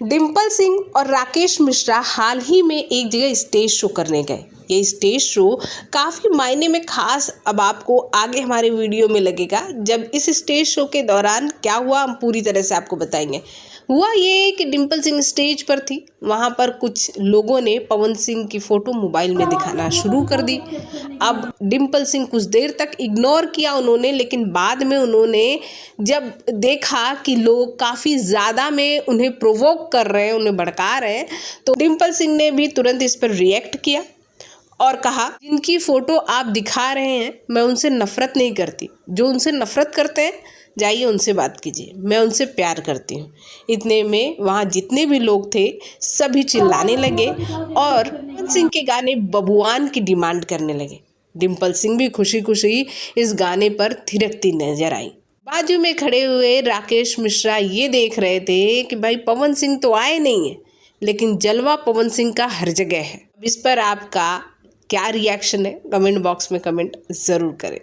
डिम्पल सिंह और राकेश मिश्रा हाल ही में एक जगह स्टेज शो करने गए। ये स्टेज शो काफ़ी मायने में खास अब आपको आगे हमारे वीडियो में लगेगा। जब इस स्टेज शो के दौरान क्या हुआ हम पूरी तरह से आपको बताएंगे। हुआ ये कि डिम्पल सिंह स्टेज पर थी, वहाँ पर कुछ लोगों ने पवन सिंह की फ़ोटो मोबाइल में दिखाना शुरू कर दी। अब डिम्पल सिंह कुछ देर तक इग्नोर किया उन्होंने, लेकिन बाद में उन्होंने जब देखा कि लोग काफ़ी ज़्यादा में उन्हें प्रोवोक कर रहे हैं, उन्हें भड़का रहे हैं, तो डिम्पल सिंह ने भी तुरंत इस पर रिएक्ट किया और कहा, जिनकी फ़ोटो आप दिखा रहे हैं मैं उनसे नफ़रत नहीं करती। जो उनसे नफ़रत करते हैं जाइए उनसे बात कीजिए, मैं उनसे प्यार करती हूँ। इतने में वहाँ जितने भी लोग थे सभी चिल्लाने लगे और पवन सिंह के गाने बबुआन की डिमांड करने लगे। डिम्पल सिंह भी खुशी खुशी इस गाने पर थिरकती नजर आई। बाजू में खड़े हुए राकेश मिश्रा ये देख रहे थे कि भाई पवन सिंह तो आए नहीं है, लेकिन जलवा पवन सिंह का हर जगह है। इस पर आपका क्या रिएक्शन है, कमेंट बॉक्स में कमेंट ज़रूर करें।